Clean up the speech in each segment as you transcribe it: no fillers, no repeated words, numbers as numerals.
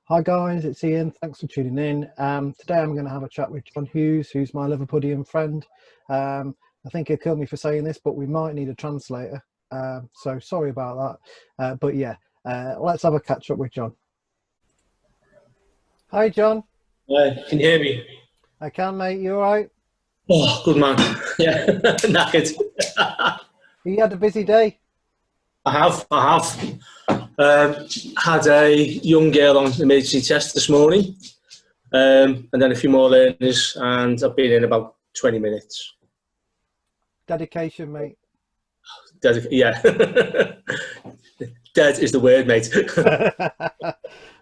Hi guys, it's Ian. Thanks for tuning in. Today I'm going to have a chat with John Hughes, who's my Liverpudlian friend. I think he'll kill me for saying this, but we might need a translator. So sorry about that. But yeah, let's have a catch up with John. Hi John. Hi, can you hear me? I can, mate. You all right? Oh, good man. Yeah, knackered. You had a busy day? I have. Had a young girl on emergency test this morning, and then a few more learners, and I've been in about 20 minutes. Dedication, mate. Yeah. Dead is the word, mate.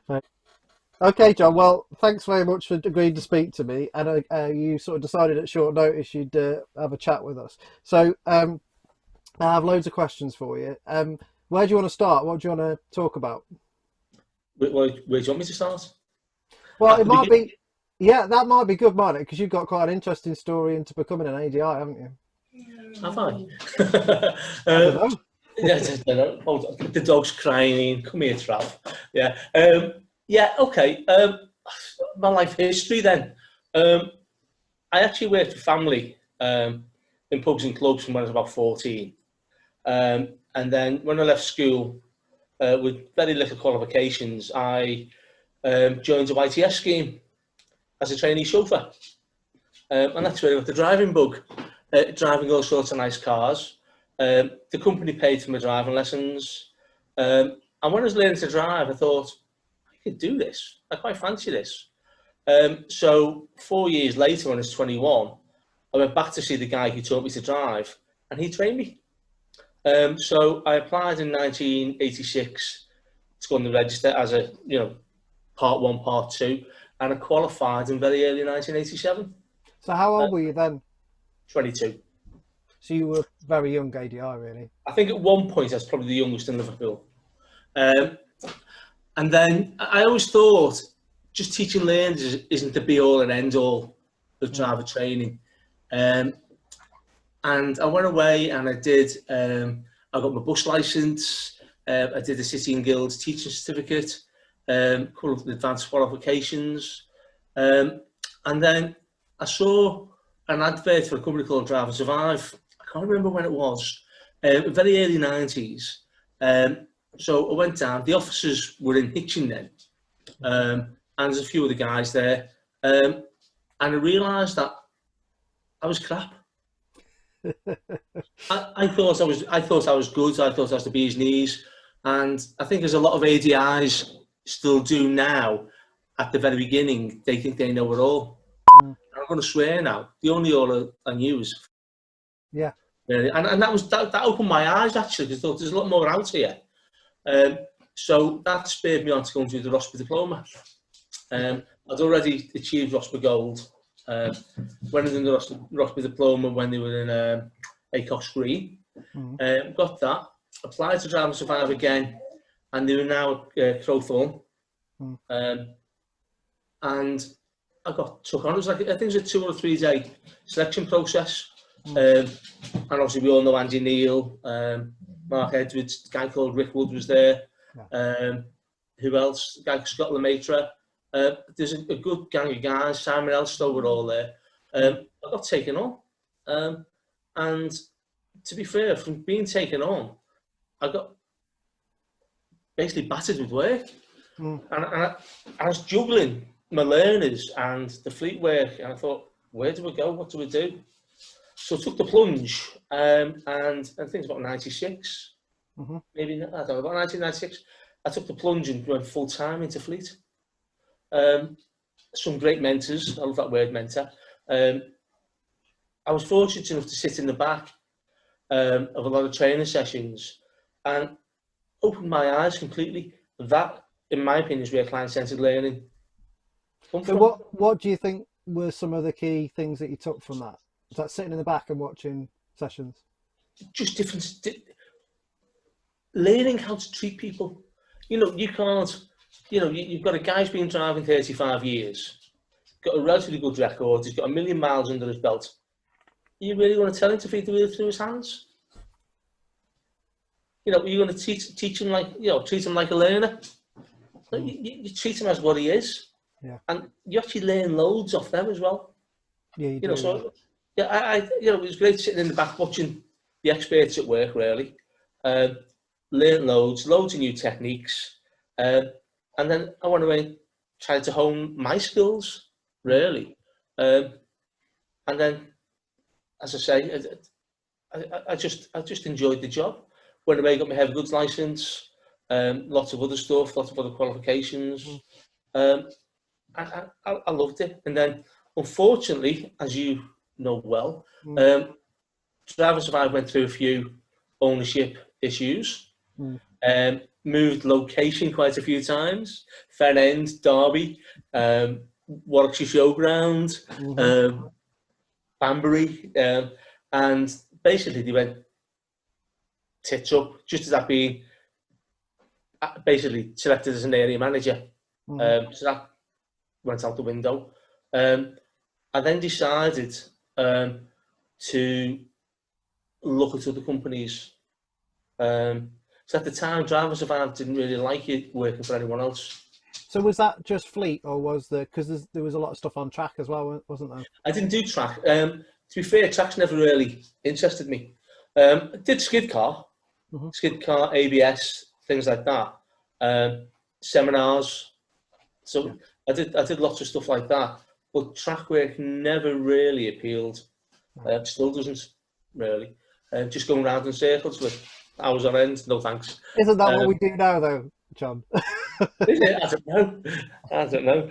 Right. Okay, John. Well, thanks very much for agreeing to speak to me. And you sort of decided at short notice you'd have a chat with us. So I have loads of questions for you. Where do you want to start? What do you want to talk about? Where do you want me to start? Well, At it the might beginning? be, yeah, that might be good, mightn't it? Because you've got quite an interesting story into becoming an ADI, haven't you? Have I? I don't know. Yeah, I don't know. Oh, the dog's crying. Come here, Trav. Yeah. Yeah, okay. My life history then. I actually worked for family in pubs and clubs from when I was about 14. And then when I left school with very little qualifications, I joined a YTS scheme as a trainee chauffeur. And that's where I got the driving bug, driving all sorts of nice cars. The company paid for my driving lessons. And when I was learning to drive, I thought, I could do this. I quite fancy this. So 4 years later, when I was 21, I went back to see the guy who taught me to drive, and he trained me. So I applied in 1986 to go on the register as a, part one, part two, and I qualified in very early 1987. So how old were you then? 22. So you were very young ADI, really. I think at one point I was probably the youngest in Liverpool. And then I always thought just teaching learners isn't the be all and end all of driver training. And I went away and I did, I got my bus licence, I did the City and Guilds teaching certificate, a couple of advanced qualifications. And then I saw an advert for a company called Drive and Survive. I can't remember when it was, very early 90s. So I went down, the officers were in Hitchin then, and there's a few other guys there. And I realised that I was crap. I thought I was good. I thought I was the bee's knees, and I think there's a lot of ADIs still do now. At the very beginning, they think they know it all. I'm going to swear now. The only all I knew was Yeah. and that opened my eyes actually, because there's a lot more out here. So that spurred me on to go and do the ROSPA diploma. I'd already achieved ROSPA Gold. Went in the ROSPA diploma when they were in ACOS Green. Got that. Applied to Drive and Survive again, and they were now Crowthorne. And I got took on. It was like, I think it was a 2 or 3 day selection process. And obviously we all know Andy Neal, Mark Edwards, a guy called Rick Wood was there. Who else? A guy called Scott Lemaitre. There's a good gang of guys. Simon Elstow were all there. I got taken on. And to be fair, from being taken on, I got basically battered with work. And I was juggling my learners and the fleet work, and I thought, where do we go? What do we do? So I took the plunge, and I think it's about 96, maybe, I don't know, about 1996. I took the plunge and went full time into fleet. Some great mentors, I love that word, mentor. I was fortunate enough to sit in the back of a lot of training sessions and opened my eyes completely. That, in my opinion, is where client-centered learning comes So from. what do you think were some of the key things that you took from that? Was that sitting in the back and watching sessions? Just learning how to treat people. You can't, you've got a guy who's been driving 35 years, got a relatively good record, he's got 1 million miles under his belt. Are you really going to tell him to feed the wheel through his hands? You're going to teach him like, treat him like a learner. You treat him as what he is, Yeah. and you actually learn loads off them as well. Yeah, you You know, do. Yeah. so yeah, it was great sitting in the back watching the experts at work. Really, um, learn loads of new techniques, um, and then I went away and tried to hone my skills. Really, um, and then, as I say, I just enjoyed the job. Went away, got my heavy goods license, lots of other stuff, lots of other qualifications. Um, I loved it. And then, unfortunately, as you know well, Mm. um, Driver Survive went through a few ownership issues. Mm. Moved location quite a few times. Fen End, Derby, Warwickshire Showground, Mm-hmm. Banbury, and basically they went tits up just as I've been basically selected as an area manager. Mm-hmm. So that went out the window. I then decided to look at other companies. So at the time, Driver Survive didn't really like it working for anyone else. So was that just fleet, or was because there was a lot of stuff on track as well, wasn't there? I didn't do track. To be fair, track's never really interested me. I did Mm-hmm. skid car, ABS, things like that. Seminars. Yeah. So I did lots of stuff like that. But track work never really appealed. Still doesn't really. Just going round in circles with hours on end. No thanks. Isn't that what we Um, do now, though, John? is it? I don't know. I don't know.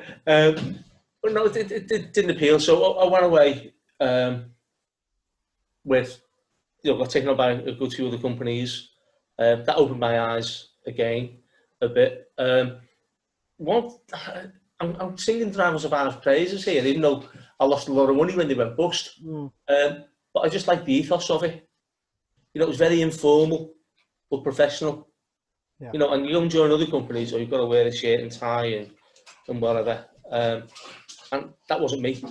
But no, it didn't appeal. So I went away with, got taken on by a good few other companies. That opened my eyes again a bit. One, I'm singing Driver Survive praises here, even though I lost a lot of money when they went bust. Mm. But I just like the ethos of it. It was very informal but professional. Yeah. And you go and join other companies, or you've got to wear a shirt and tie and whatever. And that wasn't me.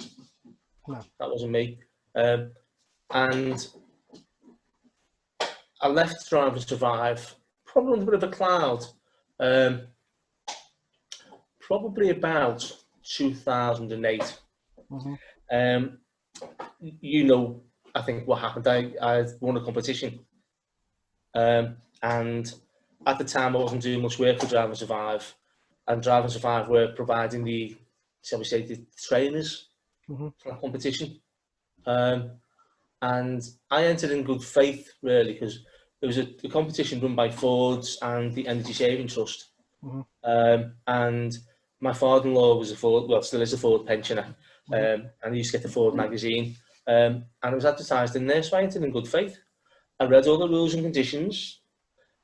No. That wasn't me. And I left Drive to Survive, probably under a bit of a cloud. Probably about 2008. Mm-hmm. I think what happened. I won a competition, and at the time I wasn't doing much work for Drive and Survive, and Drive and Survive were providing the, shall we say, the trainers for that competition. And I entered in good faith, really, because there was a competition run by Ford's and the Energy Saving Trust. And my father-in-law was still is a Ford pensioner, and he used to get the Ford magazine, and it was advertised in there, so I entered in good faith. I read all the rules and conditions.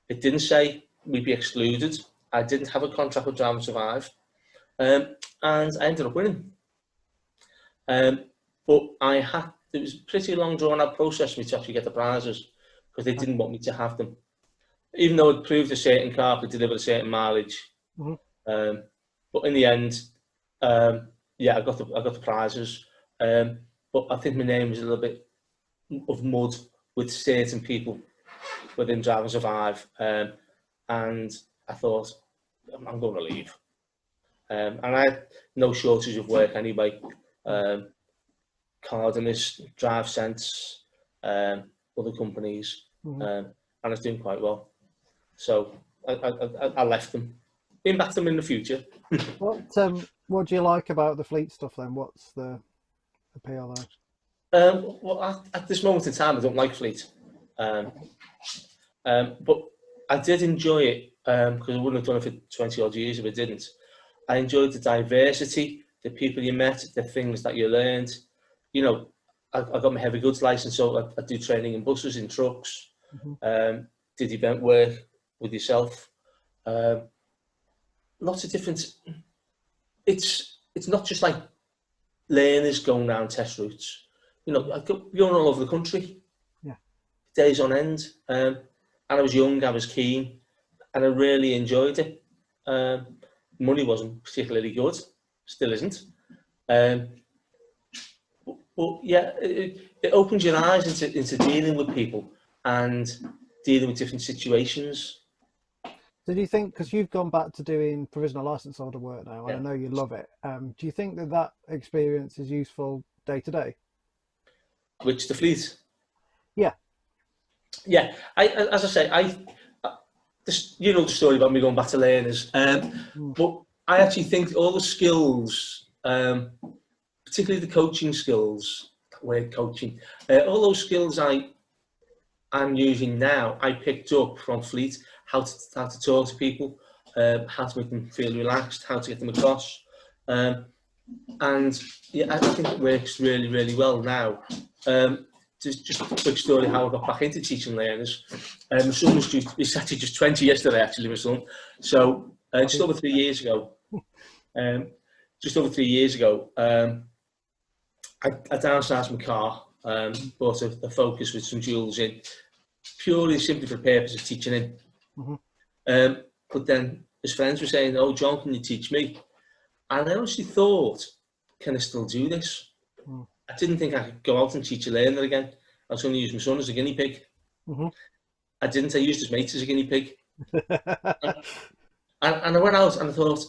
It didn't say we'd be excluded. I didn't have a contract with Drive and Survive, and I ended up winning. But it was a pretty long drawn out process for me to actually get the prizes, because they didn't want me to have them. Even though it proved a certain car could deliver a certain mileage. But in the end, I got the prizes. But I think my name was a little bit of mud with certain people within Drive and Survive. And I thought, I'm going to leave. And I had no shortage of work anyway. Cardenist, Drive Sense, other companies, and I was doing quite well. So I left them. Being back to them in the future. What do you like about the fleet stuff then? What's the appeal there? Well, at this moment in time, I don't like fleet. But I did enjoy it, because I wouldn't have done it for 20 odd years if I didn't. I enjoyed the diversity, the people you met, the things that you learned. I got my heavy goods license, so I do training in buses, in trucks, did event work with yourself. Lots of different. It's not just like learners going around test routes. I go going all over the country, days on end. And I was young, I was keen, and I really enjoyed it. Money wasn't particularly good, still isn't. But yeah, it opens your eyes into dealing with people and dealing with different situations. So do you think, because you've gone back to doing provisional license holder work now, and I Yeah. know you love it, do you think that that experience is useful day to day? Which the fleet. Yeah. Yeah, as I say, this, you know the story about me going back to learners, Mm. but I actually think all the skills, particularly the coaching skills, word coaching, all those skills I'm using now, I picked up from Fleet, how to talk to people, how to make them feel relaxed, how to get them across. Um, and yeah, I think it works really, really well now. Just a quick story how I got back into teaching learners. My son was he's actually just 20 yesterday, actually, my son. So just Happy over 3 years ago, um, I downsized my car, bought a Focus with some jewels in, purely simply for the purpose of teaching him. mm-hmm. But then his friends were saying, "Oh, John, can you teach me?" And I honestly thought, "Can I still do this?" Mm. I didn't think I could go out and teach a learner again. I was going to use my son as a guinea pig. Mm-hmm. I didn't. I used his mates as a guinea pig. And I went out and I thought,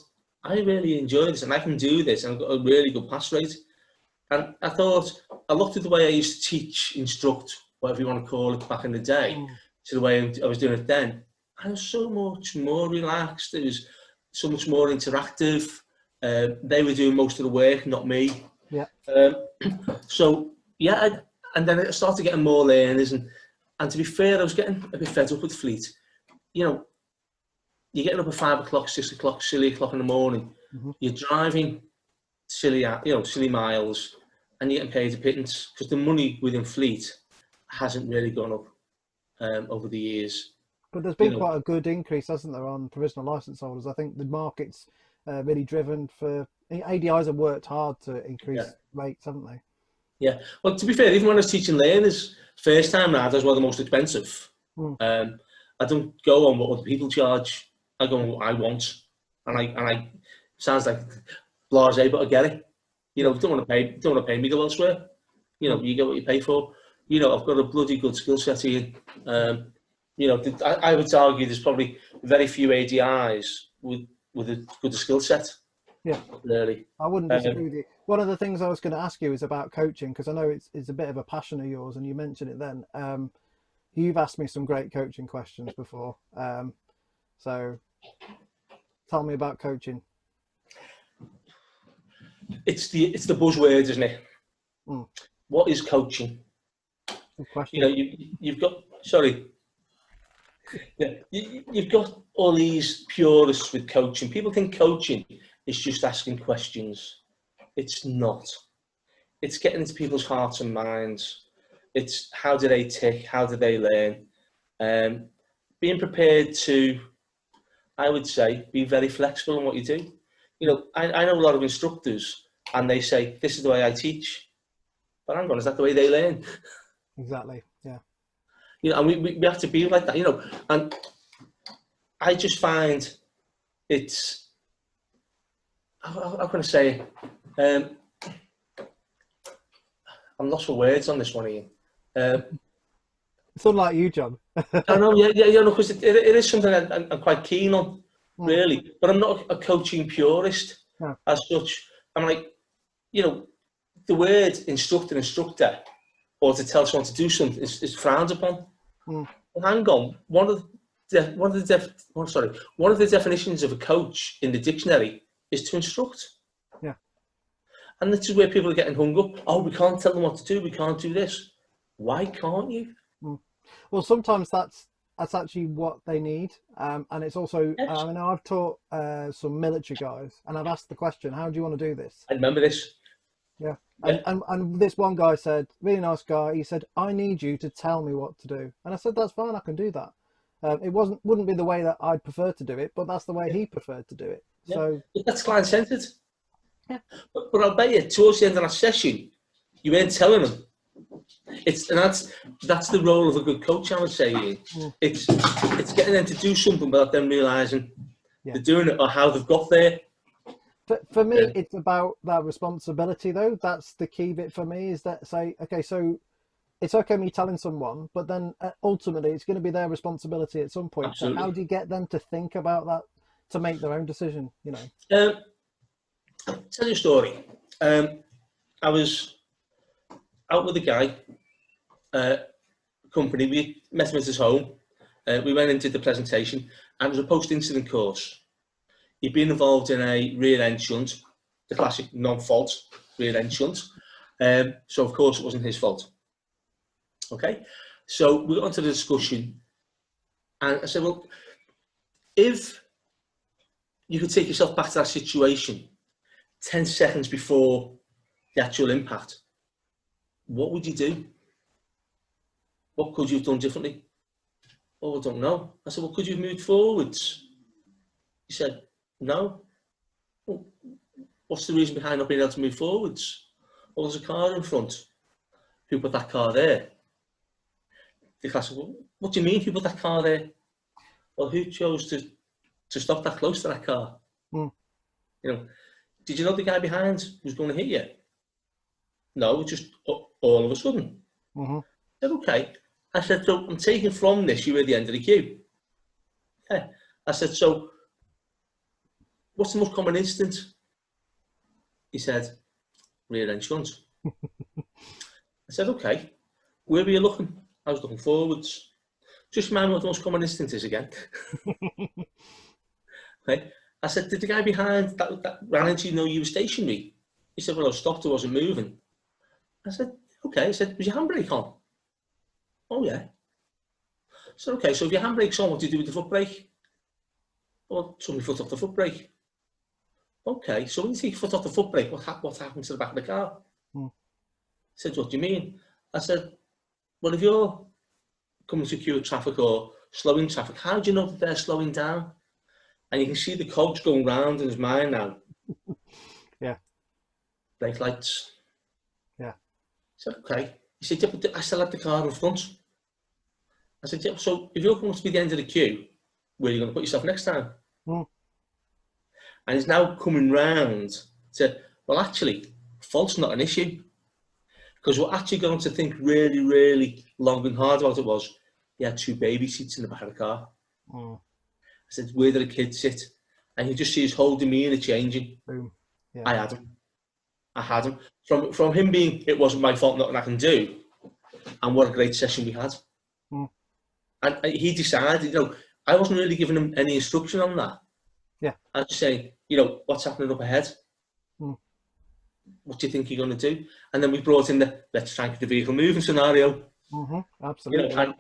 I really enjoy this and I can do this and I've got a really good pass rate. And I thought, I looked at the way I used to teach, instruct, whatever you want to call it, back in the day, Mm. to the way I was doing it then. I was so much more relaxed. It was so much more interactive. They were doing most of the work, not me. Yeah. Um, so, yeah, and then I started getting more learners. And to be fair, I was getting a bit fed up with Fleet. You know, you're getting up at 5 o'clock, 6 o'clock, silly o'clock in the morning. Mm-hmm. You're driving silly miles, and you're getting paid a pittance because the money within Fleet hasn't really gone up over the years. But there's You been know, quite a good increase, hasn't there, on provisional license holders? I think the market's really driven for ADIs have worked hard to yeah, increase rates, haven't they? yeah. Well, to be fair, even when I was teaching learners, first time round, I was one of the most expensive. Mm. I don't go on what other people charge. I go on what I want, and I sounds like blasé, but I get it. You Yeah. know, don't want to pay me to go elsewhere. You know, Mm. you get what you pay for. You know, I've got a bloody good skill set here. Yeah. You know, I would argue there's probably very few ADIs with a good skill set, Yeah. really. I wouldn't disagree Um, with you. One of the things I was going to ask you is about coaching, because I know it's a bit of a passion of yours, and you mentioned it then. You've asked me some great coaching questions before. So tell me about coaching. it's the buzzword, isn't it? Mm. What is coaching? Good You know, question. you've got sorry, yeah, you've got all these purists with coaching. People think coaching is just asking questions. It's not. It's getting into people's hearts and minds. It's how do they tick? How do they learn? Being prepared to, I would say, be very flexible in what you do. You Mm. know, I know a lot of instructors and they say, this is the way I teach. But hang on, is that the way they learn? Exactly. Yeah. You know, and we have to be like that, you know. And I just find it's, how can I say, um, I'm lost for words on this one, Ian. Um, It's unlike you, John. I know, yeah, no, because it is something I'm quite keen on, Mm. really. But I'm not a coaching purist No. as such. I'm like, you know, the word instructor, or to tell someone to do something is frowned upon. Mm. Well, hang on, one of the definitions of a coach in the dictionary is to instruct. Yeah. And this is where people are getting hung up. Oh, we can't tell them what to do. We can't do this. Why can't you? Mm. Well, sometimes that's actually what they need, and it's also. I Yes. mean, I've taught some military guys, and I've asked the question, "How do you want to do this?" I remember this. Yeah, Yeah, and this one guy said, really nice guy. He said, "I need you to tell me what to do," and I said, "That's fine. I can do that." It wouldn't be the way that I'd prefer to do it, but that's the way yeah, he preferred to do it. yeah. So But that's client-centered. yeah, But I'll bet you, towards the end of that session, you weren't telling them. That's the role of a good coach, I would say. Ian. mm, It's getting them to do something without them realising yeah. they're doing it or how they've got there. For me, Yeah, it's about that responsibility, though. That's the key bit for me. Is that say, okay, so it's okay me telling someone, but then ultimately it's going to be their responsibility at some point. So how Absolutely. do you get them to think about that to make their own decision? You know. I'll tell you a story. I was out with a guy, uh, company. We met him at his home. We went into the presentation, and it was a post-incident course. He'd been involved in a rear end shunt, the classic non-fault rear end shunt. So of course it wasn't his fault. Okay, so we got into the discussion, and I said, well, if you could take yourself back to that situation 10 seconds before the actual impact, what would you do? What could you have done differently? Oh, I don't know. I said, well, could you have moved forwards? He said, no. Well, what's the reason behind not being able to move forwards? Well, there's a car in front. Who put that car there? The class said, well, what do you mean who put that car there? Well, who chose to stop that close to that car? Mm. You know, did you know the guy behind was going to hit you? No, just all of a sudden. Mm-hmm. I said, okay. I said, so I'm taking from this, you were at the end of the queue. Yeah. I said, so what's the most common incident? He said, rear end shunt. I said, okay. Where were you looking? I was looking forwards. Just remind me what the most common incident is again. Okay. I said, did the guy behind that ran into you know you were stationary? He said, well, I stopped, I wasn't moving. I said, okay. I said, was your handbrake on? Oh, yeah. I said, okay, so if your handbrake's on, what do you do with the foot brake? Well, took my foot off the foot brake. Okay, so when you take your foot off the foot brake, what happens to the back of the car? Mm. He said, what do you mean? I said, well, if you're coming to queue of traffic or slowing traffic, how do you know that they're slowing down? And you can see the cogs going round in his mind now. Yeah. Brake lights. Yeah. I said, okay. He said, yeah, but I still had the car in front. I said, yeah, so if you're coming to be the end of the queue, where are you going to put yourself next time? Mm. And he's now coming round to, well, actually, fault's not an issue. Because we're actually going to think really, really long and hard about it was, he had 2 baby seats in the back of the car. Mm. I said, where did the kid sit? And you just see his whole demeanour changing. Boom. Yeah. I had him. I had him. From him being, it wasn't my fault, nothing I can do, and what a great session we had. Mm. And he decided, you know, I wasn't really giving him any instruction on that. Yeah. I was just saying, you know, what's happening up ahead? Mm. What do you think you're going to do? And then we brought in the let's try and get the vehicle moving scenario. Mm-hmm. You Absolutely. know, and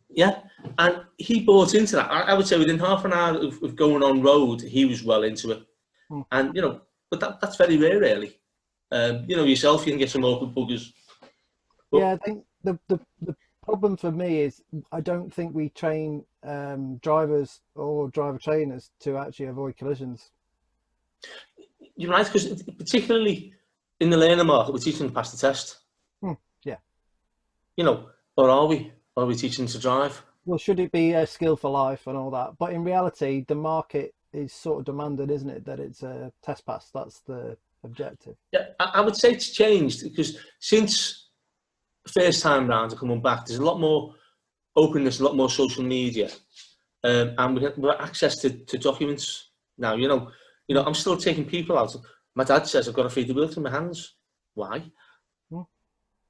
yeah, and he bought into that. I would say within half an hour of going on road, he was well into it. Mm. And you know, but that's very rare, really. You know, yourself, you can get some awkward buggers. But Yeah, I think the problem for me is I don't think we train drivers or driver trainers to actually avoid collisions. you're right, because particularly in the learner market, we're teaching them to pass the test. Mm. Yeah. You know, or are we? Or are we teaching them to drive? Well, should it be a skill for life and all that? But in reality, the market is sort of demanded, isn't it, that it's a test pass. That's the objective. Yeah, I would say it's changed because since first time rounds are coming back, there's a lot more openness, a lot more social media, and we have access to documents now. You know, Mm. I'm still taking people out. My dad says I've got to feed the wheel through my hands. Why? Mm.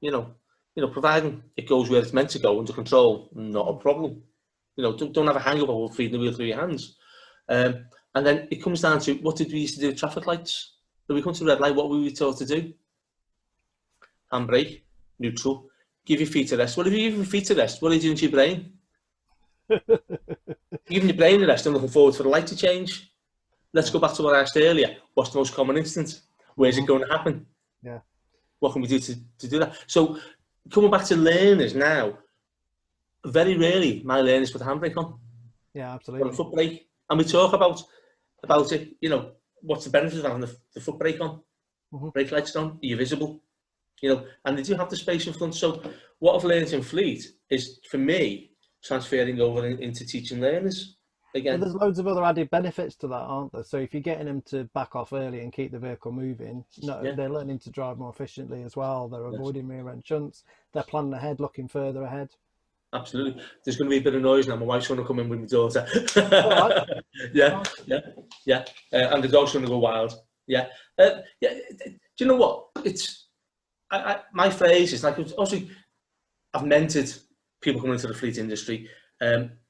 You know, providing it goes where it's meant to go under control, not a problem. You know, don't have a hang up about feeding the wheel through your hands. And then it comes down to what did we used to do with traffic lights? When we come to red light, what were we told to do? Handbrake, neutral, give your feet a rest. Well, if you give your feet a rest, what are you doing to your brain? You're giving your brain a rest and looking forward for the light to change. Let's go back to what I asked earlier. What's the most common instance? Where's it going to happen? Yeah. What can we do to do that? So coming back to learners now, very rarely my learners put the handbrake on Yeah, or the absolutely. foot brake. And we talk about it, you know, what's the benefit of having the foot brake on? Mm-hmm. Brake lights on, are you visible? You know, and they do have the space in front. So what I've learned in fleet is, for me, transferring over into teaching learners. But again, there's loads of other added benefits to that, aren't there? So if you're getting them to back off early and keep the vehicle moving, no, yeah, they're learning to drive more efficiently as well. They're yes, avoiding rear end shunts. They're planning ahead, looking further ahead. absolutely. There's going to be a bit of noise now. My wife's going to come in with my daughter. All right. Yeah, Oh, yeah, yeah. And the dog's going to go wild. Yeah, yeah. Do you know what? It's my phrase is like, obviously I've mentored people coming into the fleet industry.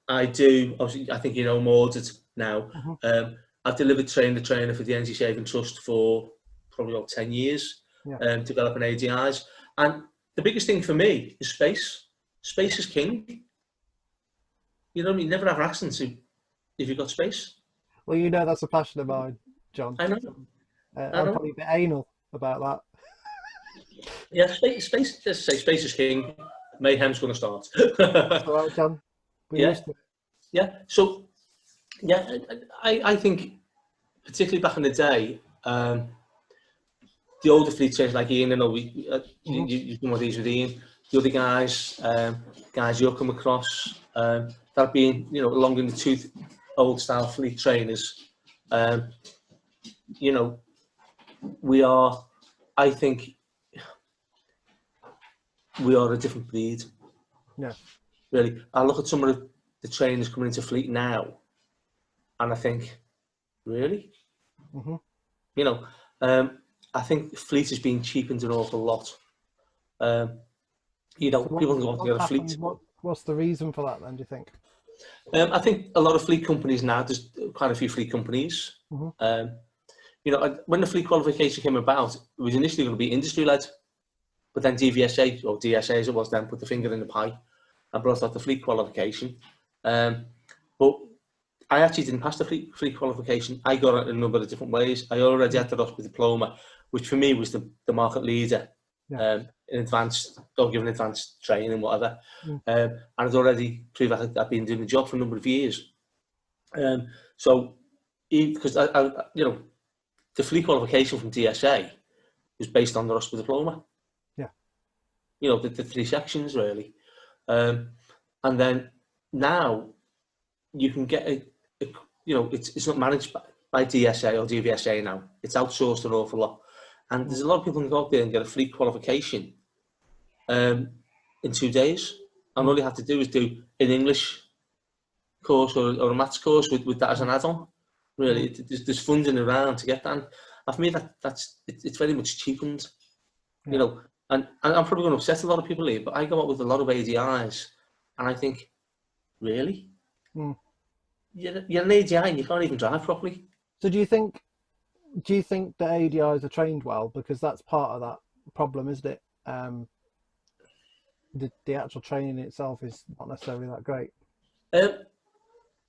I do. Obviously, I think you know more ORDIT now. mhm. I've delivered train the trainer for the Energy Saving Trust for probably about 10 years, Yeah. developing ADIs. And the biggest thing for me is space. Space is king. You know what I mean? Never have accidents if you've got space. Well, you know that's a passion of mine, John. I know. I I'm know. probably a bit anal about Yeah, space. Let's say space is king. Mayhem's going to start. that. That's all right, John. We're Yeah, used to it. yeah. So, yeah, I think particularly back in the day, the older fleet changed like Ian. I know Mhm. you've done one of these with Ian. The other guys you'll come across, that being long in the tooth, old style fleet trainers. Um, you know, we are. I think we are a different breed. Yeah. Really, I look at some of the trainers coming into fleet now, and I think, really, Hmm. you know, um, I think fleet is being cheapened an awful lot. Um, So people can go out and what's get a fleet. happened? What's the reason for that then? Do you think? I think a lot of fleet companies now, there's quite a few fleet companies. Hmm. Um, when the fleet qualification came about, it was initially going to be industry-led, but then DVSA, or DSA as it was then, put the finger in the pie and brought out the fleet qualification. But I actually didn't pass the fleet qualification. I got it in a number of different ways. I already had the ROSPA diploma, which for me was the market leader Yeah. in advanced, or given advanced training and whatever. Mm. And I'd already proved I'd been doing the job for a number of years. So, because the fleet qualification from DSA was based on the ROSPA diploma. Yeah. The three sections really. And then now you can get it's not managed by DSA or DVSA now. It's outsourced an awful lot. And there's a lot of people who go out there and get a fleet qualification in 2 days. And all Mm. you have to do is do an English course or a maths course with that as an add-on. Really, Mm. there's funding around to get that. And for me, it's very much cheapened. Yeah. And I'm probably going to upset a lot of people here, but I go out with a lot of ADIs, and I think, really, Mm. you're an ADI and you can't even drive properly. So do you think the ADIs are trained well? Because that's part of that problem, isn't it? The actual training itself is not necessarily that great. Um,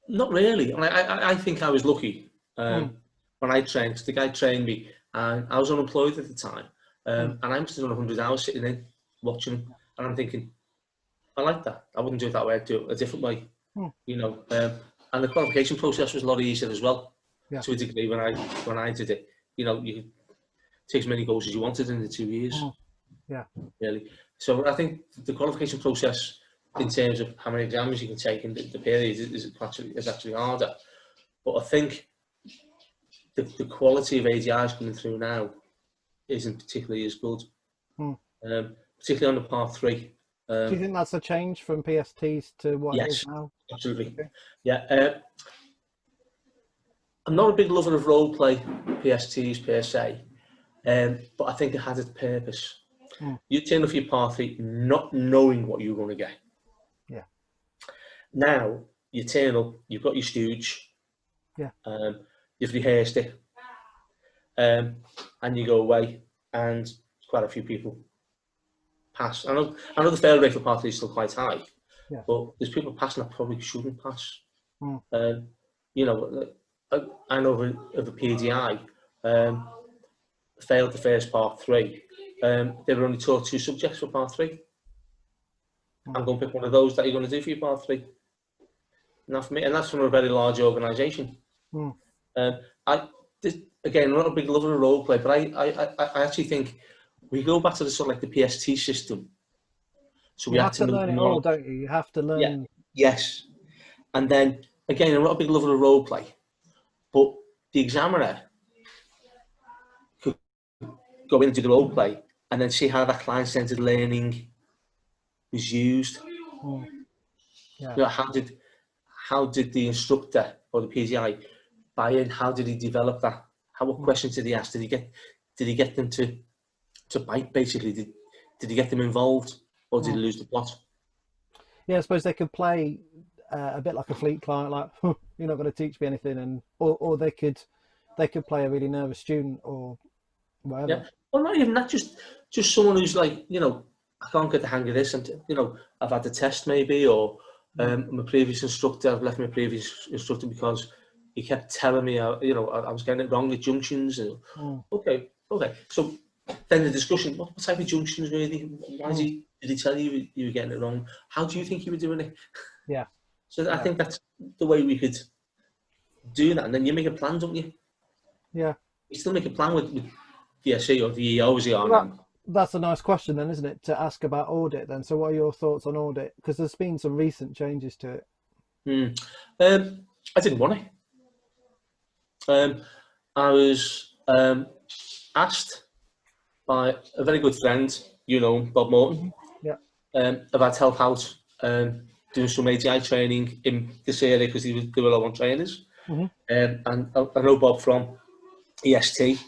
Not really. And I think I was lucky Mm. when I trained, because the guy trained me, and I was unemployed at the time, Mm. and I must have done 100 hours sitting in, watching him, and I'm thinking, I like that. I wouldn't do it that way, I'd do it a different way, Mm. And the qualification process was a lot easier as well, Yeah. to a degree when I did it. You could take as many goals as you wanted in the 2 years, Mm. Yeah. really. So I think the qualification process, in terms of how many exams you can take in the period, is actually harder. But I think the quality of ADIs coming through now isn't particularly as good, Mm. particularly on the part three. Do you think that's a change from PSTs to what it is Yes, now? absolutely. Okay. Yeah, I'm not a big lover of role play PSTs per se, but I think it has its purpose. Mm. You turn off your part three not knowing what you're going to get. Yeah. Now you turn up, you've got your stooge, Yeah. you've rehearsed it, and you go away, and quite a few people pass. I know the fail rate for part three is still quite high, Yeah. but there's people passing that probably shouldn't pass. Mm. You know, I know of a PDI failed the first part three. They were only taught 2 subjects for part three. I'm going to pick one of those that you're going to do for your part three. Not for me, and that's from a very large organisation. Mm. Again, I'm not a big lover of role play, but I actually think we go back to the sort of like the PST system. So we You had have to to know learn the it all, knowledge. don't you? You have to Yeah, learn. yes. And then again, I'm not a big lover of role play, but the examiner could go in and do the role play and then see how that client-centered learning was used. Yeah. You know, how did the instructor or the PGI buy in? How did he develop that? What questions did he ask? Did he get them to bite, basically? Did he get them involved, or did he lose the plot? Yeah, I suppose they could play a bit like a fleet client, like you're not going to teach me anything, and or they could play a really nervous student or whatever. Yeah. Well, not even that. Just someone who's like, you know, I can't get the hang of this, and you know, I've had the test maybe, or my previous instructor, I've left my previous instructor because he kept telling me, you know, I was getting it wrong at junctions. And, okay. So then the discussion: what type of junctions really? Why did he tell you you were getting it wrong? How do you think you were doing it? Yeah. So I think that's the way we could do that, and then you make a plan, don't you? Yeah. You still make a plan with the SE or the EO as you are now. That's a nice question then, isn't it, to ask about audit then? So what are your thoughts on audit? Because there's been some recent changes to it. I didn't want it. I was asked by a very good friend, you know, Bob Morton, Yeah. about help out doing some AGI training in this area because they were low on trainers. And I know Bob from EST.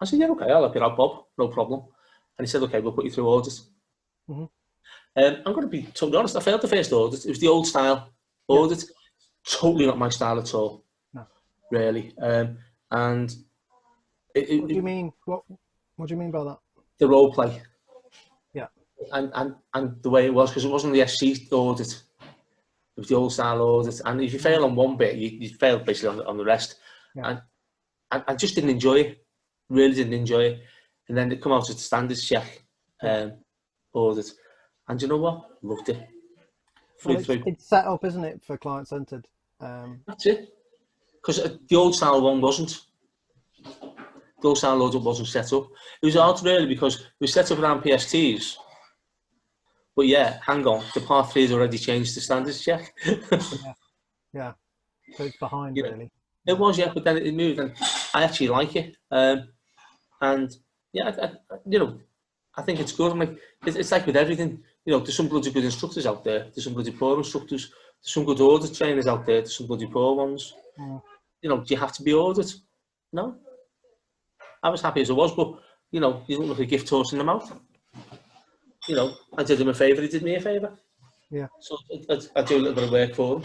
I said, yeah, okay, I'll help you out, Bob, no problem. And he said, okay, we'll put you through audit. I'm going to be totally honest, I failed the first audit. It was the old style audit. Totally not my style at all, really. And what do you mean? What do you mean by that? The role play. Yeah. And the way it was, because it wasn't the SC audit. It was the old style audit. And if you fail on one bit, you fail basically on the rest. And I just didn't enjoy it. Really didn't enjoy it. And then it come out as the standards check audit. And you know what? Loved it. Well, it's set up, isn't it, for client-centered? That's it. Because the old style one wasn't. The old style audit wasn't set up. It was hard really because it was set up around PSTs. But yeah, hang on. The Part 3 has already changed the standards check. Yeah. So it's behind, really. It was, yeah, but then it moved, and I actually like it. And yeah, you know, I think it's good. I'm like, it's like with everything. You know, there's some bloody good instructors out there. There's some bloody poor instructors. There's some good audit trainers out there. There's some bloody poor ones. You know, do you have to be audit? No. I was happy as I was, but you know, you don't look a gift horse in the mouth. You know, I did him a favour. He did me a favour. Yeah. So I do a little bit of work for him.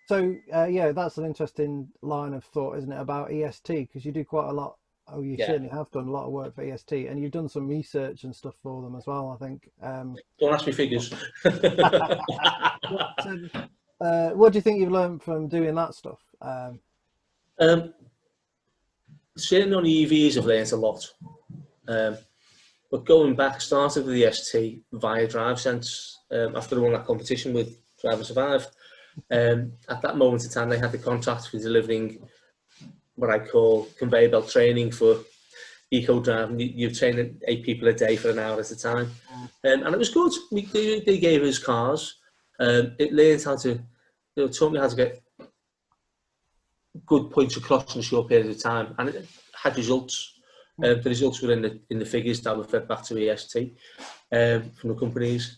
So yeah, that's an interesting line of thought, isn't it, about EST? Because you do quite a lot. Oh, you certainly have done a lot of work for EST, and you've done some research and stuff for them as well, I think. Don't ask me figures. What do you think you've learned from doing that stuff? Certainly on EVs, I've learned a lot. But going back, started with the ST via DriveSense after I won that competition with Drive and Survive. At that moment in time, they had the contract for delivering what I call conveyor belt training for eco driving. You train 8 people a day for an hour at a time, and it was good. They gave us cars. It learned how to, taught me how to get good points across in a short period of time, and it had results. The results were in the figures that were fed back to EST from the companies.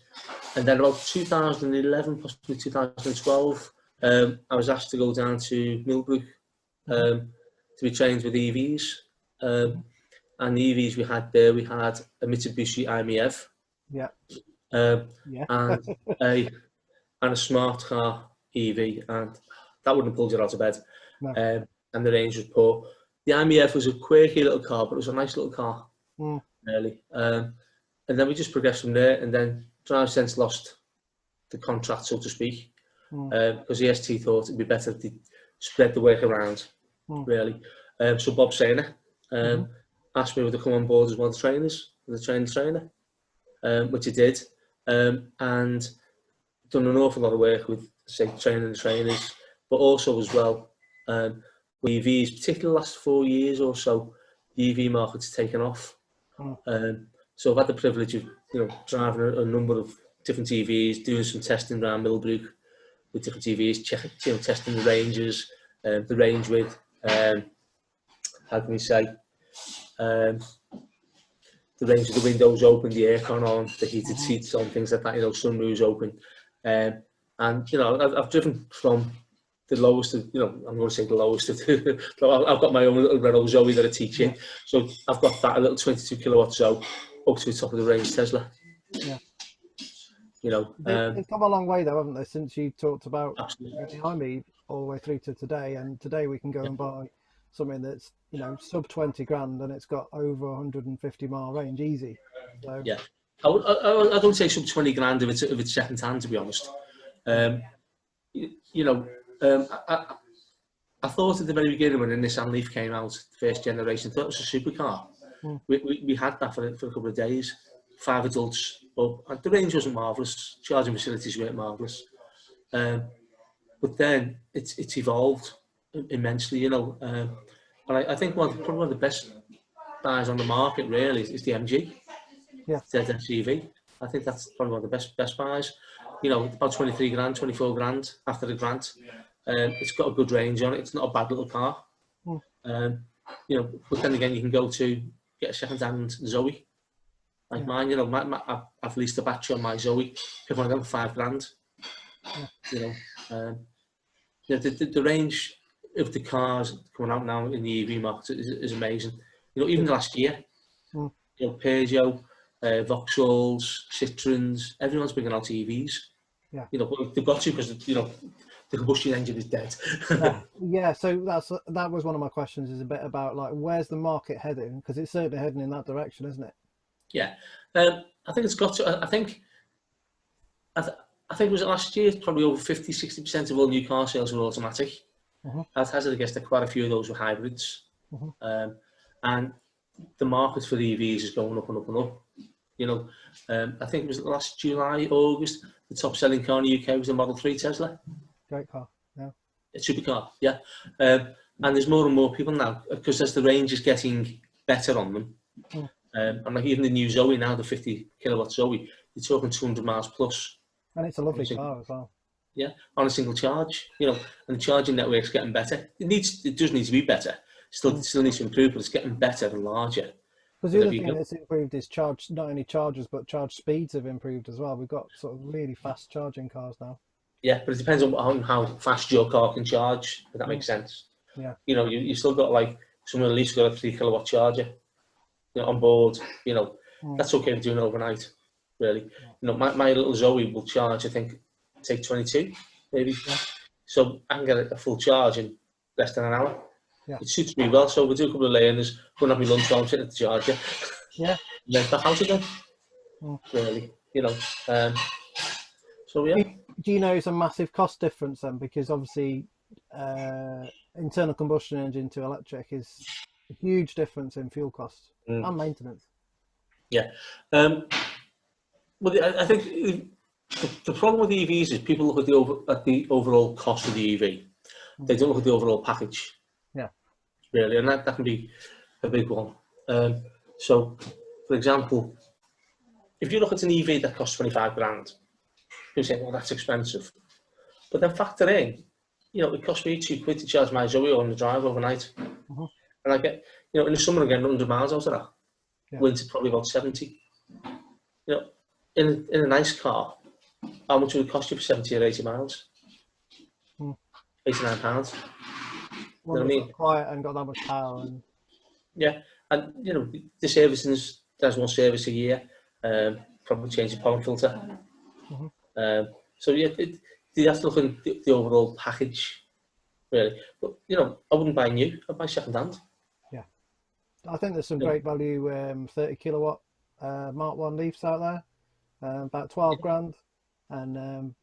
And then about 2011, possibly 2012, I was asked to go down to Millbrook to be trained with EVs. And the EVs we had there, we had a Mitsubishi IMEV, and a smart car EV, and that wouldn't have pulled you out of bed. And the range was poor. The IMEV was a quirky little car, but it was a nice little car, really. And then we just progressed from there, and then DriveSense lost the contract, so to speak, because EST thought it'd be better to spread the work around, really. So Bob Sainer asked me to come on board as one of the trainers, as a trainer, which he did, and done an awful lot of work with, say, training the trainers, but also as well with EVs, particularly the last 4 years or so, the EV market's taken off. So I've had the privilege of, driving a number of different EVs, doing some testing around Millbrook, with different TVs, testing the ranges, the range width, how can we say, um, the range of the windows open, the aircon on, the heated seats on, things like that, sunroofs open. And, I've driven from the lowest of, I'm going to say the lowest of the, I've got my own little Renault Zoe that I teach in. So I've got that, a little 22 kilowatt Zoe up to the top of the range Tesla. Yeah. They've come a long way though, haven't they, since you talked about behind me all the way through to today. And today we can go and buy something that's, sub 20 grand and it's got over 150-mile range easy. So, yeah. I don't say sub 20 grand if it's second hand, to be honest. I thought at the very beginning when the Nissan Leaf came out, first generation, I thought it was a supercar. We had that for a couple of days, 5 adults, but the range wasn't marvellous, charging facilities weren't marvellous. But then it's evolved immensely, and I think probably one of the best buys on the market really is the MG, ZSUV. I think that's probably one of the best buys. About 23 grand, 24 grand after the grant. It's got a good range on it. It's not a bad little car. But then again, you can go to get a second-hand Zoe, like mine. I've leased a battery on my Zoe. Pick one of them for 5 grand. The range of the cars coming out now in the EV market is amazing. Even the last year, Peugeot, Vauxhalls, Citroens, everyone's bringing out EVs. They've got to because the combustion engine is dead. So that was one of my questions, is a bit about like where's the market heading, because it's certainly heading in that direction, isn't it? I think it's got to. I think it was last year, probably over 50-60% of all new car sales were automatic. As hazard, I guess that quite a few of those were hybrids. And the market for EVs is going up and up and up. I think it was last July, August, the top selling car in the UK was the Model 3 Tesla. Great car, yeah. A supercar, yeah. And there's more and more people now, because as the range is getting better on them, and like even the new Zoe now, the 50 kilowatt Zoe, you're talking 200 miles plus. And it's a lovely car as well. Yeah, on a single charge, and the charging network's getting better. It does need to be better. Still needs to improve, but it's getting better and larger. Because the other thing that's improved is not only chargers, but charge speeds have improved as well. We've got sort of really fast charging cars now. Yeah, but it depends on how fast your car can charge, if that makes sense. Yeah. You still got like, someone at least got a 3 kilowatt charger on board. That's okay for doing overnight, really. My little Zoe will charge, I think, take 22, maybe. So I can get a full charge in less than an hour. It suits me well, so we'll do a couple of lanes, go and have my lunch while I'm sitting at the charger. And then back out again. Really, so yeah. Do you know it's a massive cost difference then? Because obviously internal combustion engine to electric is a huge difference in fuel costs and maintenance. Yeah. Well, I think the problem with EVs is people look at the overall cost of the EV. They don't look at the overall package. Really, and that can be a big one. So, for example, if you look at an EV that costs 25 grand, you say, well, that's expensive. But then factor in, it cost me £2 to charge my Zoe on the drive overnight. And I get, in the summer again, 100 miles out of that. Winter probably about 70. In a nice car, how much would it cost you for 70 or 80 miles? £89. You know what I mean? Quiet and got that much power. And the servicing there's one service a year. Probably change the pollen filter. So you have to look at the overall package, really. But I wouldn't buy new. I'd buy second hand. Yeah, I think there's some great value 30 kilowatt Mark 1 Leafs out there, about 12 grand, and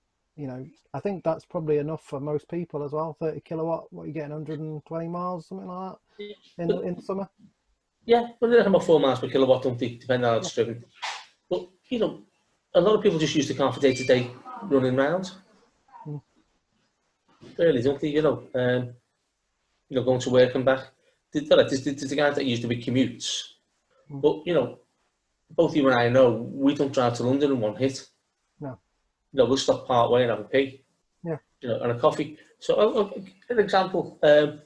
I think that's probably enough for most people as well. 30 kilowatt, what are you getting, 120 miles, something like that, in the summer? Yeah, but they have about 4 miles per kilowatt, don't they, depending on how it's driven. But, a lot of people just use the car for day-to-day running round. Really, don't they, going to work and back. There's the guys that use the big commutes. But, both you and I know, we don't drive to London in one hit. No. We'll stop part way and have a pee. Yeah. and a coffee. So, an example, I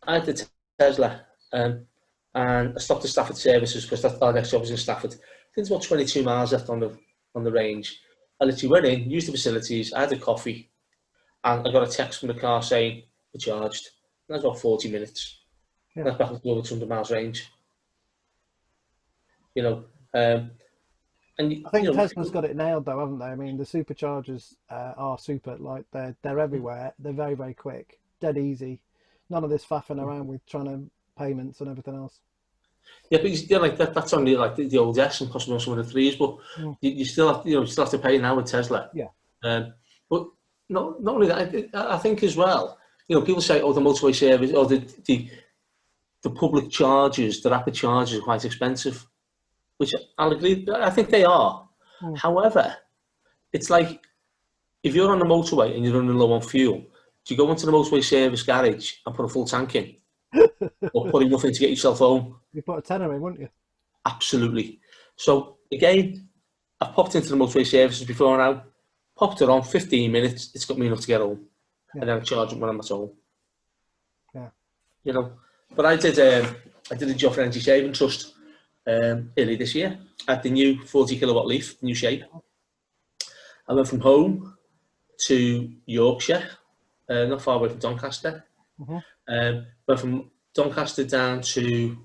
had the Tesla, and I stopped at Stafford Services because our next job was in Stafford. I think it's about 22 miles left on the range. I literally went in, used the facilities, I had a coffee, and I got a text from the car saying we're charged. And that's about 40 minutes. Yeah. That's back to over 200 miles range. Um, and I think Tesla's got it nailed though, haven't they? I mean, the superchargers are super. Like they're everywhere. They're very very quick, dead easy. None of this faffing around with trying to payments and everything else. yeah, but like that's only like the old S and possibly some of the threes, but Mm. you still have you still have to pay now with Tesla. Yeah. But not only that, I think as well. People say, oh, the motorway service or the public charges, the rapid charges are quite expensive, which I'll agree. I think they are. Mm. However, it's like if you're on the motorway and you're running low on fuel, do you go into the motorway service garage and put a full tank in, or put enough in to get yourself home? You put a tenner in, wouldn't you? Absolutely. So again, I've popped into the motorway services before now, popped it on 15 minutes, it's got me enough to get home. Yeah. And then I charge it when I'm at home. Yeah. But I did a job for Energy Saving Trust early this year at the new 40 kilowatt Leaf, new shape. I went from home to Yorkshire, not far away from Doncaster. Mm-hmm. Went from Doncaster down to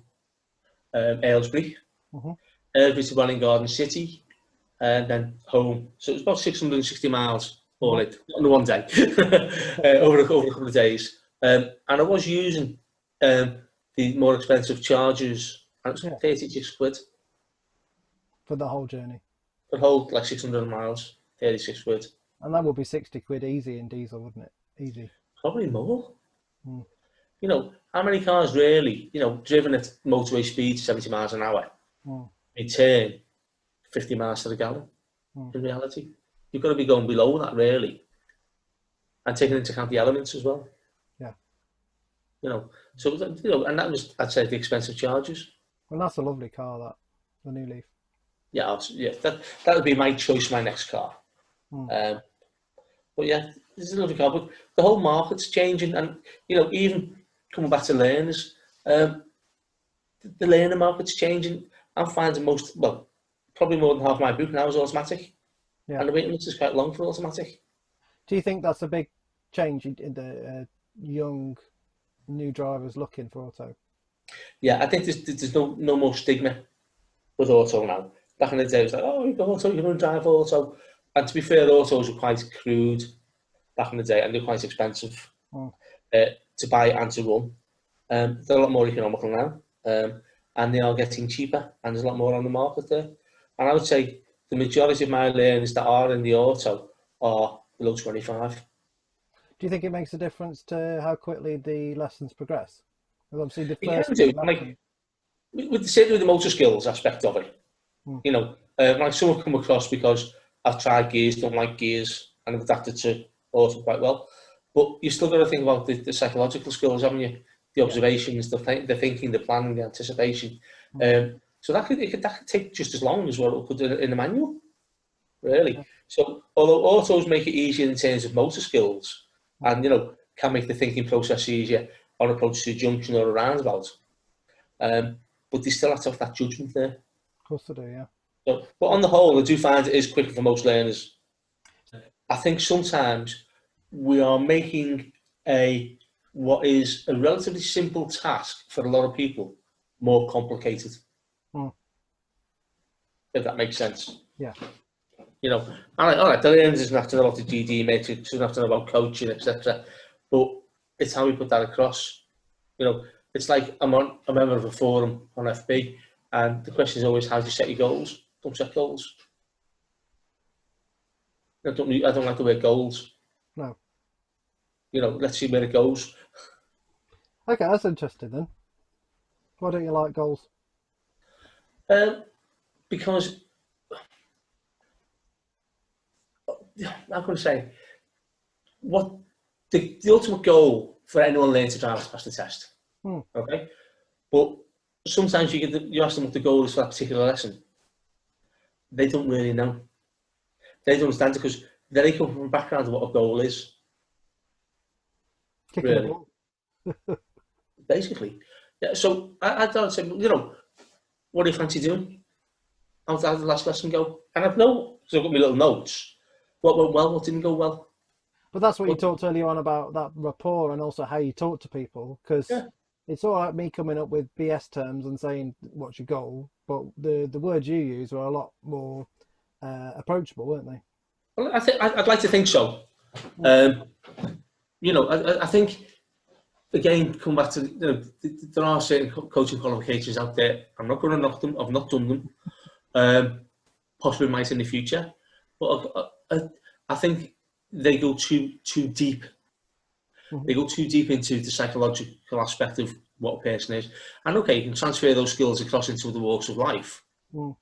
Aylesbury, Mm-hmm. Aylesbury to Welwyn Garden City, and then home. So it was about 660 miles all in one day, over a couple of days. And I was using the more expensive chargers, and it was 36 quid. For the whole journey. For the whole, like 600 miles, 36 quid. And that would be 60 quid easy in diesel, wouldn't it? Easy. Probably more. Mm. How many cars really, driven at motorway speed, 70 miles an hour, return 50 miles to the gallon? In reality, you've got to be going below that really, and taking into account the elements as well. Yeah. So and that was, I'd say, the expensive charges. And that's a lovely car, the new Leaf. Yeah, that would be my choice, my next car. Mm. But yeah, this is a lovely car. But the whole market's changing, and even coming back to learners, the learner market's changing. I'm finding probably more than half my book now is automatic. Yeah. And the waiting list is quite long for automatic. Do you think that's a big change in the young new drivers looking for auto? Yeah, I think there's no more stigma with auto now. Back in the day, it was like, oh, you got auto, you're going to drive auto. And to be fair, autos were quite crude back in the day, and they're quite expensive to buy and to run. They're a lot more economical now, and they are getting cheaper, and there's a lot more on the market there. And I would say the majority of my learners that are in the auto are below 25. Do you think it makes a difference to how quickly the lessons progress? Because obviously the first with the motor skills aspect of it, like some have come across because I've tried gears, don't like gears, and I've adapted to auto quite well. But you still got to think about the psychological skills, haven't you? The observations, the thinking, the planning, the anticipation. So that could take just as long as what it could in the manual, really. Yeah. So although autos make it easier in terms of motor skills, and can make the thinking process easier on approach to a junction or a roundabout, but they still have to have that judgment there. Of course they do, yeah. So, but on the whole, I do find it is quicker for most learners. I think sometimes we are making what is a relatively simple task for a lot of people more complicated. If that makes sense. Yeah. All right, the learners doesn't have to know about the GD matrix, doesn't have to know about coaching, etc. But it's how we put that across. It's like I'm a member of a forum on FB, and the question is always, how do you set your goals? Don't set goals. I don't like the word goals. No. Let's see where it goes. Okay, that's interesting then. Why don't you like goals? Because I'm going to say, what the ultimate goal for anyone learning to drive is to pass the test. Okay, but sometimes you ask them what the goal is for that particular lesson. They don't really know. They don't understand it because they come from a background of what a goal is, Kicking the really, ball. basically. Yeah, so I thought, you know, what do you fancy doing? How did the last lesson go? And I've no, so I've got my little notes. What went well, what didn't go well. But that's what you What, talked earlier on about, that rapport and also how you talk to people. Because yeah, it's all right me coming up with BS terms and saying what's your goal, but the words you use were a lot more approachable, weren't they? well, I think I'd like to think so. Mm. Um, you know, I think again, come back to, you know, there are certain coaching qualifications out there. I'm not going to knock them. I've not done them. Possibly might in the future, but I think they go too deep. Mhm. They go too deep into the psychological aspect of what a person is. And okay, you can transfer those skills across into the walks of life, Mm.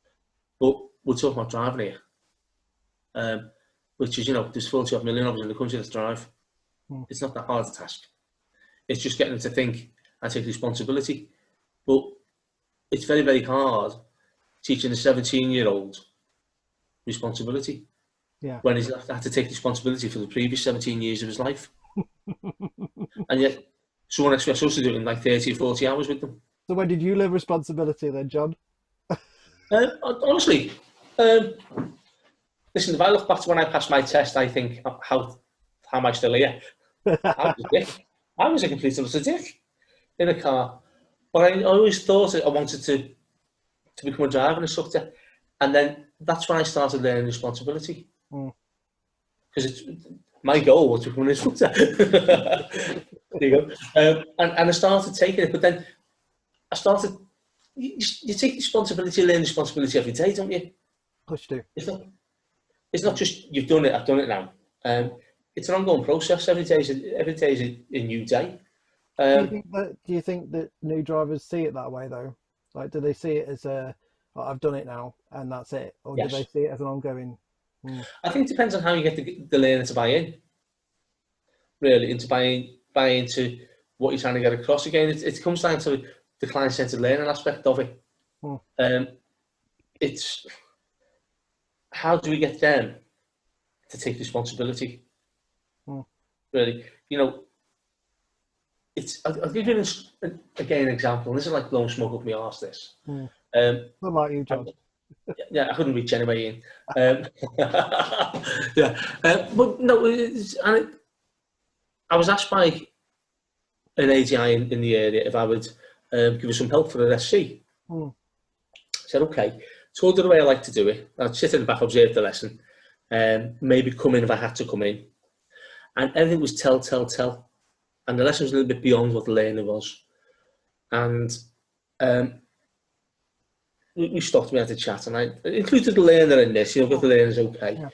but we're talking about driving here, which is, you know, there's 40 odd million of us in the country that drive. Mm. It's not that hard a task. It's just getting them to think and take responsibility. But it's very, very hard teaching a 17-year-old responsibility Yeah. when he's had to take responsibility for the previous 17 years of his life. And yet, someone expects us to do it in like 30 or 40 hours with them. So when did you learn responsibility then, John? Honestly, um, listen, if I look back to when I passed my test, I think, how am I still here? I was a dick. I was a complete and utter dick in a car. But I always thought I wanted to become a driving instructor. And then that's when I started learning responsibility. Mm. Because my goal was to become an instructor. There you go. And I started taking it, but then I started, you take responsibility, learn responsibility every day, don't you? Push to. It's not, it's not just, you've done it, I've done it now. It's an ongoing process. Every day is a new day. Do you think that new drivers see it that way though? Like, do they see it as a, "Oh, I've done it now and that's it," or do they Yes. see it as an ongoing? Mm. I think it depends on how you get the learner to buy in, really, into buy into what you're trying to get across. Again, it comes down to the client-centered learning aspect of it. Mm. Um, it's how do we get them to take responsibility, Mm. really? You know, I'll give you again an example, and this is like blowing smoke up my arse, this. Mm. Um, Not like you, I, John. yeah, I couldn't reach anyway in. Yeah, but no, I was asked by an AGI in the area if I would give us some help for an SC. Mm. I said, okay. Told her the way I like to do it. I'd sit in the back, observe the lesson, maybe come in if I had to come in. And everything was tell. And the lesson was a little bit beyond what the learner was. And we stopped, we had a chat, and I included the learner in this, you know, but the learner's okay. Yeah.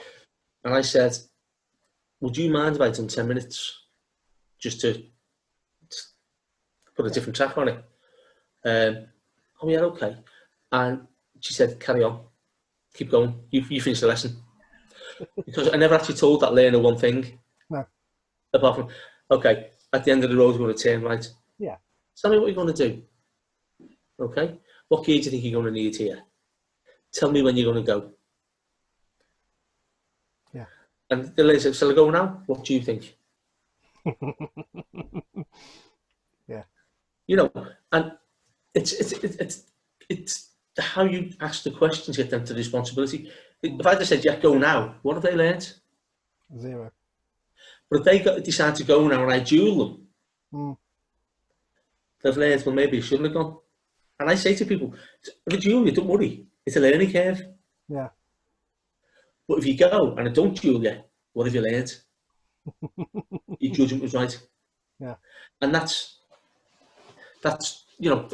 And I said, would you mind if I done 10 minutes just to put a different track on it? Oh yeah, okay. And she said, carry on, keep going, you finish the lesson. Because I never actually told that learner one thing, No. apart from, okay, at the end of the road, we're going to turn right. Yeah. Tell me what you're going to do, okay? What gear do you think you're going to need here? Tell me when you're going to go. Yeah. And the lady said, shall I go now? What do you think? Yeah. You know, and it's how you ask the questions get them to the responsibility. If I just said, yeah, go now, what have they learned? Zero. But if they decide to go now and I duel them, Mm. they've learned, well, maybe you shouldn't have gone. And I say to people, if I duel you, don't worry, it's a learning curve. Yeah. But if you go and I don't duel you, what have you learned? Your judgment was right. Yeah. And that's you know,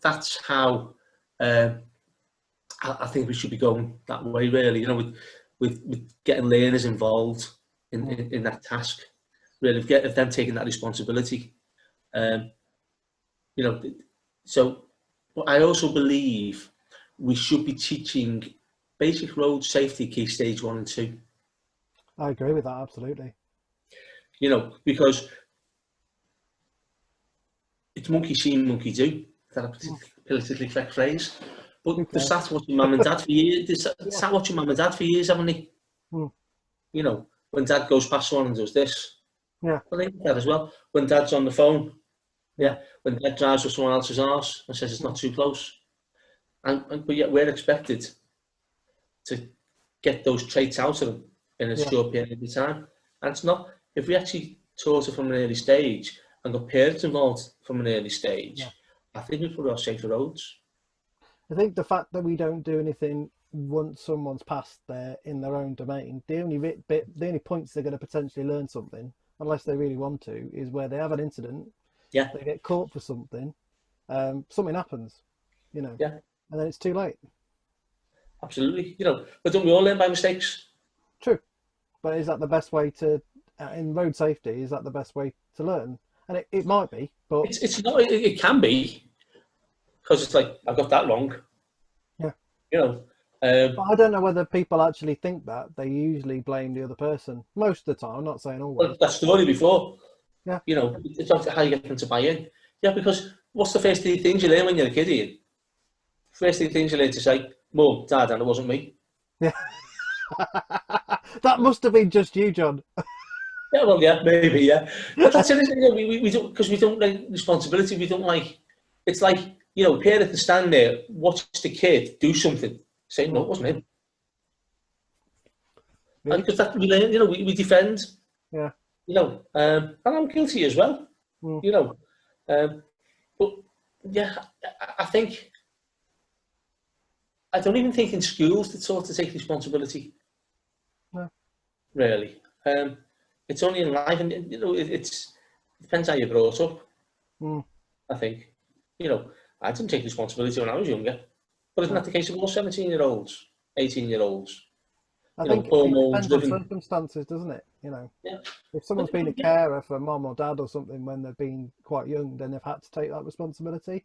that's how I think we should be going that way, really. You know, with getting learners involved in that task, really, of them taking that responsibility. You know, so but I also believe we should be teaching basic road safety key stage 1 and 2. I agree with that, absolutely. You know, because it's monkey see, monkey do. That a politically correct phrase. But they've sat watching mum and dad for years. They've sat watching mum and dad for years, haven't they? Mm. You know, when Dad goes past someone and does this, Yeah. well, they do that as well. When Dad's on the phone, Yeah. when Dad drives with someone else's arse and says it's not too close, but yet we're expected to get those traits out of them in a Yeah. short period of time. And it's not, if we actually taught it from an early stage and got parents involved from an early stage, Yeah. I think we put our safer roads. I think the fact that we don't do anything once someone's passed there in their own domain, the only points they're going to potentially learn something, unless they really want to, is where they have an incident, Yeah, they get caught for something, something happens, yeah, and then it's too late. absolutely. You know, but don't we all learn by mistakes? True, but is that the best way to, in road safety, is that the best way to learn? And it might be, but It's not. It can be, because it's like I got that wrong. yeah. You know, But I don't know whether people actually think that. They usually blame the other person most of the time. I'm not saying always. that story before. Yeah. You know, it's not how you get them to buy in. Yeah, because what's the first three things you learn when you're a kid, Ian? First three things you learn to say, Mum, Dad, and it wasn't me. Yeah. That must have been just you, John. Yeah, well, yeah, maybe, yeah. But that's it, you know, we don't, because we don't like responsibility, we don't like, it's like, you know, parent can stand there, watch the kid do something, say, no, it wasn't him. Really? Because that, we learn, you know, we defend, Yeah. you know, and I'm guilty as well, Mm. you know. But, yeah, I think, I don't even think in schools they're taught to take responsibility, No. really. It's only in life, and you know, it depends how you're brought up. Mm. I think, you know, I didn't take responsibility when I was younger, but isn't No. that the case of all 17-year-olds, 18-year-olds? I You know, think it hormones, depends on living. circumstances, doesn't it? Yeah, If someone's been a yeah, carer for mum or dad or something when they've been quite young, then they've had to take that responsibility.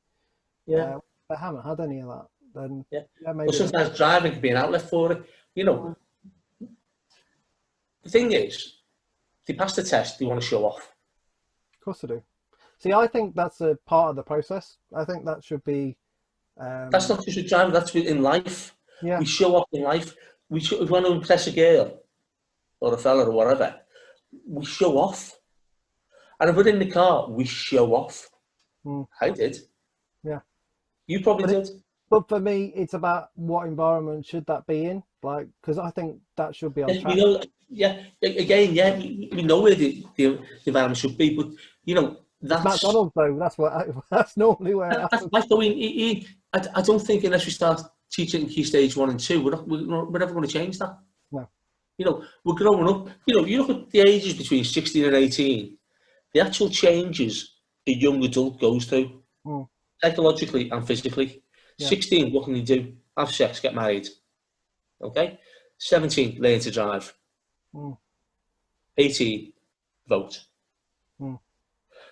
yeah, They haven't had any of that, then yeah. yeah, But maybe they. sometimes driving can be an outlet for it. You know, Of the thing is, they pass the test, they want to show off. course I do. See, I think that's a part of the process. I think that should be, That's um, not just with driving, that's in life. yeah, We show off in life. If we want to impress a girl or a fella or whatever, we show off. And if we're in the car, we show off. mm, I did. yeah. You probably But did. but for me, it's about what environment should that be in, like, because I think that should be on Yes, we track. know. Yeah, again, yeah, we know where the environment should be, but you know It's that's McDonald's though. That's what that's normally where it that's happens. like going. I don't think unless we start teaching key stage 1 and 2, we're never going to change that. No. You know, we're growing up. You know, you look at the ages between 16 and 18, the actual changes a young adult goes through, Mm, psychologically and physically. yeah. 16, what can you do? Have sex, get married. Okay. 17, learn to drive. Mm, 18, vote. mm,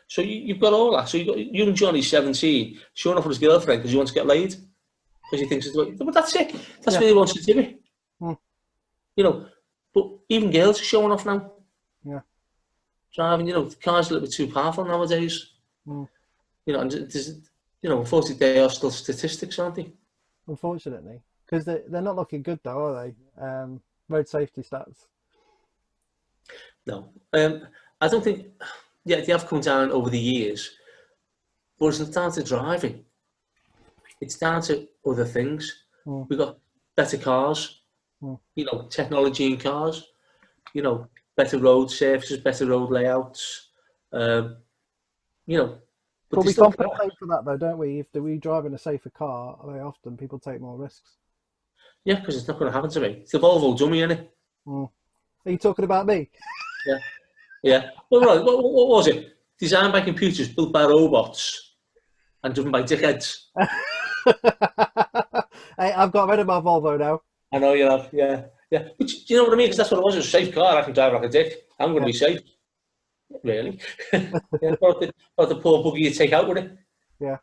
So you've got all that. So you've got young Johnny, 17, showing off with his girlfriend because he wants to get laid. Because he thinks it's like, but that's it. That's yeah. where he wants to do it. Mm, You know, but even girls are showing off now. yeah. Driving, you know, the car's a little bit too powerful nowadays. Mm. You know, and there's, you know, unfortunately, they are still statistics, aren't they? Unfortunately, because they're not looking good though, are they? Road safety stats. No. I don't think, yeah, they have come down over the years, but it's not down to driving. It's down to other things. Mm, We've got better cars, mm. you know, technology in cars, you know, better road surfaces, better road layouts, you know, but But they we still crash. compensate for that though, don't we? If we drive in a safer car, very often people take more risks. Yeah, because it's not going to happen to me. It's the Volvo dummy, isn't it? Mm. Are you talking about me? Yeah, yeah. Well, right, what was it? Designed by computers, built by robots, and driven by dickheads. Hey, I've got rid of my Volvo now. I know you have, yeah, yeah. But do you know what I mean? Because that's what it was. It was a safe car. I can drive like a dick. I'm going to Yeah, be safe, really. Yeah, what the poor buggy you take out with it, yeah,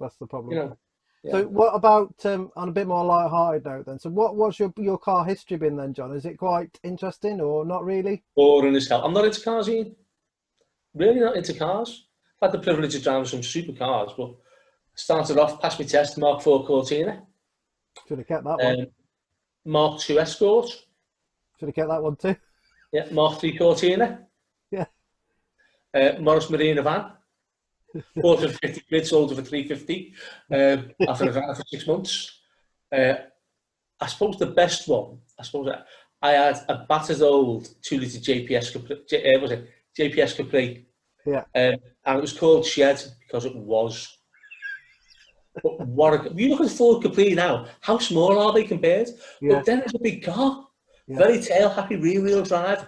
that's the you problem. know. Yeah. So what about on a bit more light-hearted note then? So what's your car history been then, John? Is it quite interesting or not really? Boring as hell. I'm not into cars, Ian. Really not into cars. I've had the privilege of driving some supercars, but started off, passed my test, Mark 4 Cortina, Should have kept that one. um, Mark 2 Escort, Should have kept that one too. Yeah, Mark 3 Cortina. Yeah. Morris Marina van. Bought it for 50 quid, sold it for 350 after a drive for 6 months. I suppose the best one, I had a battered old 2 litre JPS Capri, was it JPS Capri, Yeah. and it was called Shed because it was. But if you look at Ford Capri now, how small are they compared? Yeah. But then it's a big car, Yeah. very tail happy, rear wheel drive.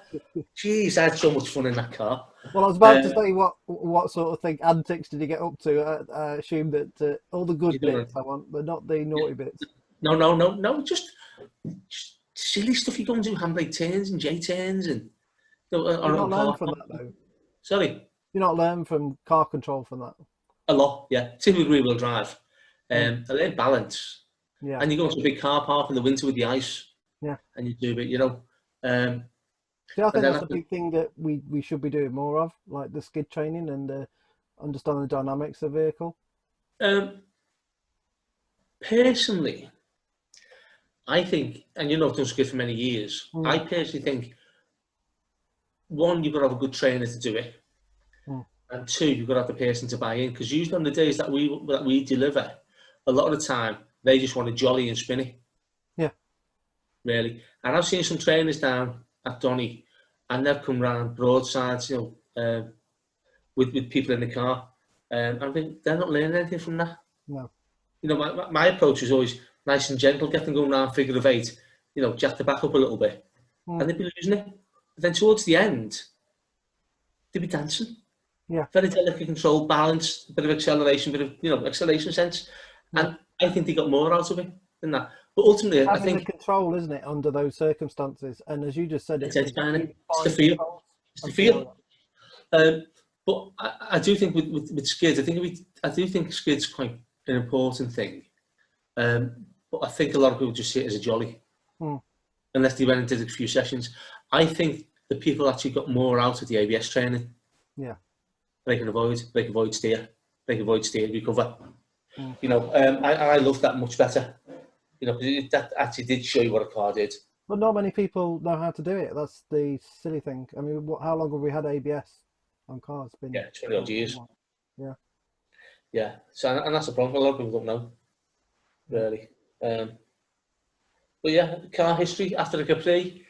Jeez, I had so much fun in that car. Well, I was about to say, what sort of thing, antics did you get up to? I assume that all the You good know, bits I want, but not the naughty bits. no, just silly stuff. You go and do handbrake turns and J turns and You're on not learned car. from that though. Sorry, You're not learned from car control from that. a lot. Yeah, typically rear wheel drive. Mm. I learned balance, Yeah. and you go into a big car park in the winter with the ice, Yeah. and you do it. Um, See, I and think then that's a after, big thing that we should be doing more of, like the skid training and understanding the dynamics of vehicle. um, personally, I think, and I've done skid for many years. Mm. I personally think one, you've got to have a good trainer to do it. Mm. And two, you've got to have the person to buy in, because usually on the days that we deliver, a lot of the time they just want to jolly and spinny, Yeah. really. And I've seen some trainers down at Donny, and they've come round broadsides, with people in the car, and I think they're not learning anything from that. No. My approach is always nice and gentle, get them going round figure of eight, jack the back up a little bit, Mm. and they'd be losing it. But then towards the end, they'd be dancing. Yeah. Very delicate control, balance, a bit of acceleration, acceleration sense. Yeah. And I think they got more out of it than that. But ultimately, I Having the think control, isn't it, under those circumstances? And as you just said, it's it's entertaining. really It's the fine feel. control It's the and feel. feel. But I do think with skids, I do think skids quite an important thing. But I think a lot of people just see it as a jolly, Mm. unless they went and did a few sessions. I think the people actually got more out of the ABS training. Yeah. They can avoid steer, recover. Mm. I love that much better. Because that actually did show you what a car did. But not many people know how to do it. That's the silly thing. I mean, how long have we had ABS on cars? It's been Yeah, 20 odd years. Yeah. Yeah. So, and that's the problem. A lot of people don't know, Yeah. really. But yeah, car history after the Capri.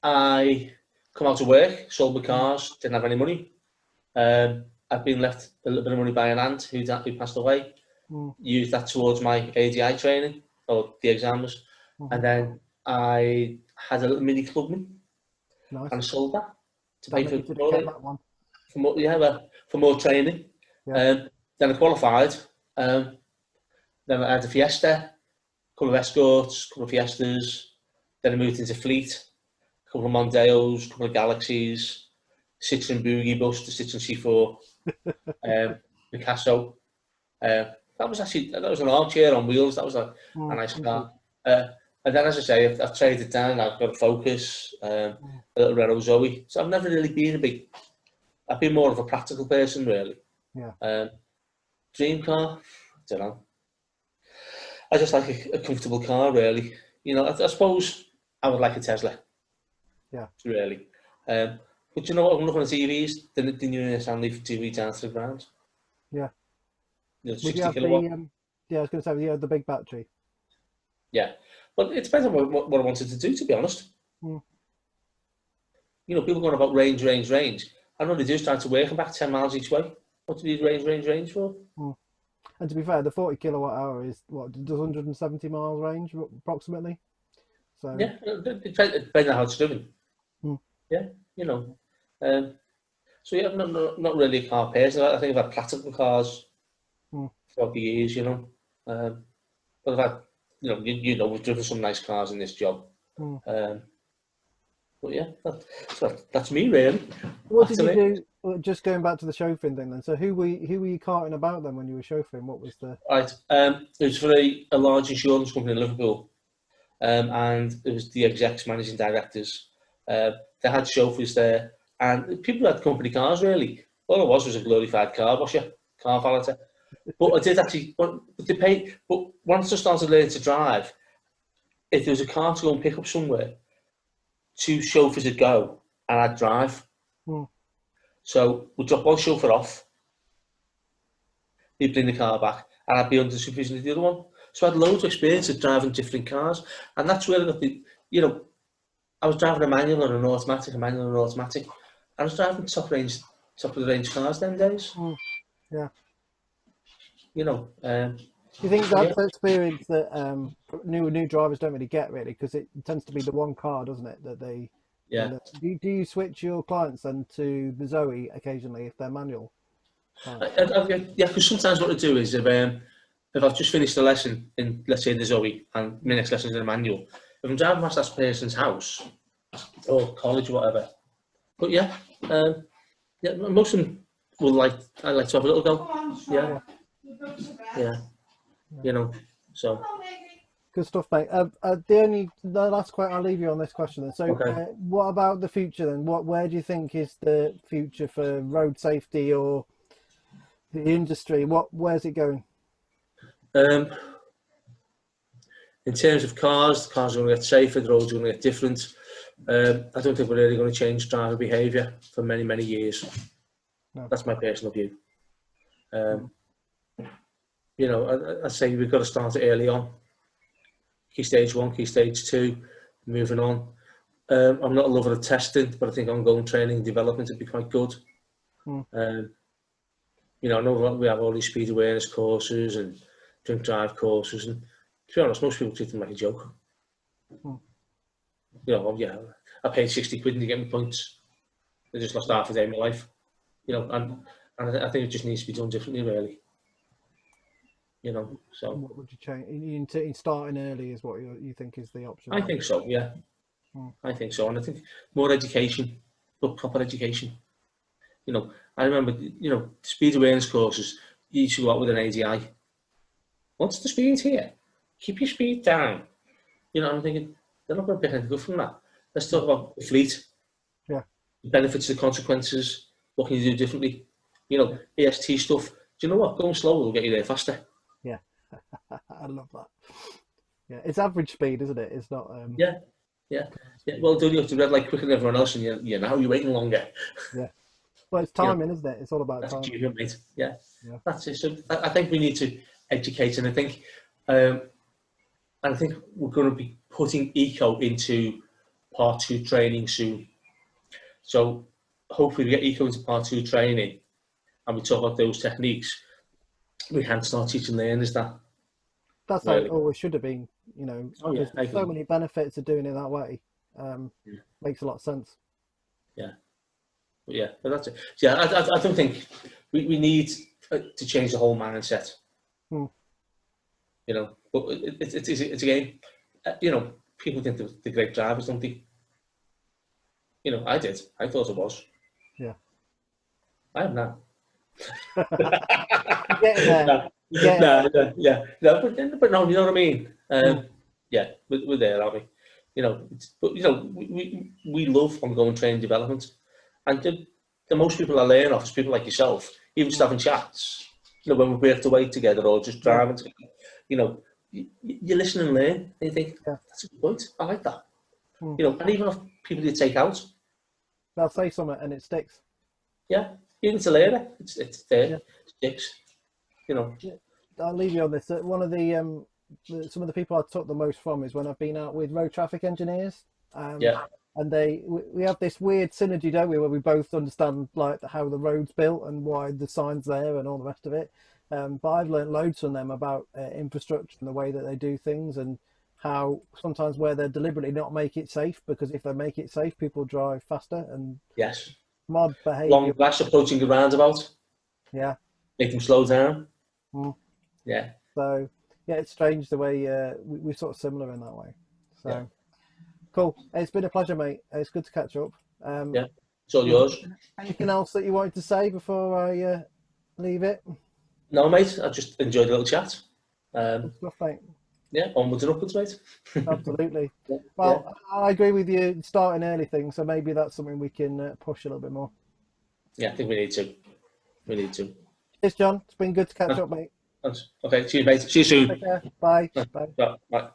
I come out of work, sold my cars, didn't have any money. I've been left a little bit of money by an aunt who passed away. Mm. Used that towards my ADI training, or the exams. Mm-hmm. And then I had a little mini clubman, Nice. and I sold that to Damn pay it, for you could have kept that one. for more training. Yeah. Then I qualified. Then I had a Fiesta, a couple of Escorts, a couple of Fiestas. Then I moved into fleet, a couple of Mondeos, a couple of Galaxies, Citroen Boogie Bus, the Citroen C4, Picasso. That was an armchair on wheels. That was a nice car. And then, as I say, I've traded down. I've got a Focus, a little Renault Zoe. So I've never really been I've been more of a practical person, really. Yeah. Dream car, I don't know. I just like a comfortable car, really. I suppose I would like a Tesla. Yeah. Really. But you know what? I'm looking at TVs. The new Nissan Leaf TV down to the ground. Yeah. Would you 60 have kilowatt. I was going to say, you had the big battery. Yeah. But it depends on what I wanted to do, to be honest. Mm. People going about range. I know they do start to work and back 10 miles each way. What do you need range for? Mm. And to be fair, the 40 kilowatt hour is what, does 170 miles range approximately? So yeah, it depends on how it's driven. Mm. Yeah, so yeah, I'm not really a car person. I think I've had practical cars throughout the years, but I've had, we've driven some nice cars in this job. But yeah, that's me really. What did you do? Just going back to the chauffeuring thing then. So who were you carting about then when you were chauffeuring? What was the? Right, it was for a large insurance company in Liverpool, and it was the execs, managing directors. They had chauffeurs there, and people had company cars really. All it was a glorified car washer, car valeter. But I did actually, but once I started learning to drive, if there was a car to go and pick up somewhere, 2 chauffeurs would go, and I'd drive. Mm. So we'd drop one chauffeur off, he'd bring the car back, and I'd be under the supervision of the other one. So I had loads of experience of driving different cars, and that's where I got the, I was driving a manual and an automatic, and I was driving top of the range cars them days. Mm. Yeah. Do you think So yeah. that's an experience that new drivers don't really get, really, because it tends to be the one car, doesn't it, that they Yeah. do you switch your clients then to the Zoe occasionally if they're manual? Yeah, because sometimes what I do is if I've just finished a lesson in, let's say, the Zoe, and my next lesson is in a manual, if I'm driving past that person's house or college or whatever, but yeah, most of them I like to have a little go. Yeah, so. Good stuff, mate. The last question, I'll leave you on this question then. So, Okay. what about the future then? Where do you think is the future for road safety or the industry? Where's it going? In terms of cars, the cars are going to get safer, the roads are going to get different. I don't think we're really going to change driver behaviour for many, many years. No. That's my personal view. I say we've got to start it early on. Key stage 1, key stage 2, moving on. I'm not a lover of testing, but I think ongoing training and development would be quite good. I know we have all these speed awareness courses and drink drive courses, and to be honest, most people treat them like a joke. I paid 60 quid to get my points. I just lost half a day of my life. And I think it just needs to be done differently, really. So. What would you change? In starting early is what you think is the option? I think so, yeah. I think so, and I think more education, but proper education. I remember, speed awareness courses, you used to go out with an ADI. What's the speed here? Keep your speed down. I'm thinking, they're not going to pick anything good from that. Let's talk about the fleet. Yeah. The benefits, the consequences, what can you do differently? AST stuff. Do you know what? Going slow will get you there faster. Yeah. I love that. Yeah, it's average speed, isn't it? It's not. Yeah. Well, don't you have to red light quicker than everyone else, and you're waiting longer. Yeah. Well, it's timing, isn't it? It's all about timing. Achievement, mate. Yeah. That's it. So I think we need to educate, and I think we're going to be putting eco into part 2 training soon. So hopefully we get eco into part 2 training, and we talk about those techniques. We can start teaching learners that. That's how it always should have been, there's so many benefits of doing it that way. Makes a lot of sense. But that's it. Yeah, I don't think we need to change the whole mindset. But it's again, people think they're great drivers, don't they? I did. I thought it was. Yeah. I am now. Getting there. But no, you know what I mean. Yeah, we're there, aren't we? We love ongoing training development, and the most people I learn off is people like yourself, even just having chats. When we work away together or just driving together, you listen and learn, and you think that's a good point. I like that. And even if people you take out, they'll say something and it sticks. Yeah, even to later, it's there. Yeah. It sticks. I'll leave you on this. One of the some of the people I took the most from is when I've been out with road traffic engineers. And we have this weird synergy, don't we, where we both understand like how the road's built and why the sign's there and all the rest of it. But I've learned loads from them about infrastructure and the way that they do things, and how sometimes where they're deliberately not make it safe, because if they make it safe, people drive faster. And mod behaviour. Long grass approaching the roundabout. Yeah. Make them slow down. Yeah. So yeah, it's strange the way we're sort of similar in that way. So cool. It's been a pleasure, mate. It's good to catch up. It's all yours. Anything else that you wanted to say before I leave it? No, mate. I just enjoyed a little chat. Good stuff, mate. Yeah, onwards and upwards, mate. Absolutely. Well, I agree with you. Starting early things, so maybe that's something we can push a little bit more. Yeah, I think we need to. Cheers, John. It's been good to catch up, mate. Okay, cheers, mate. See you soon. Take care. Bye. Bye. Bye.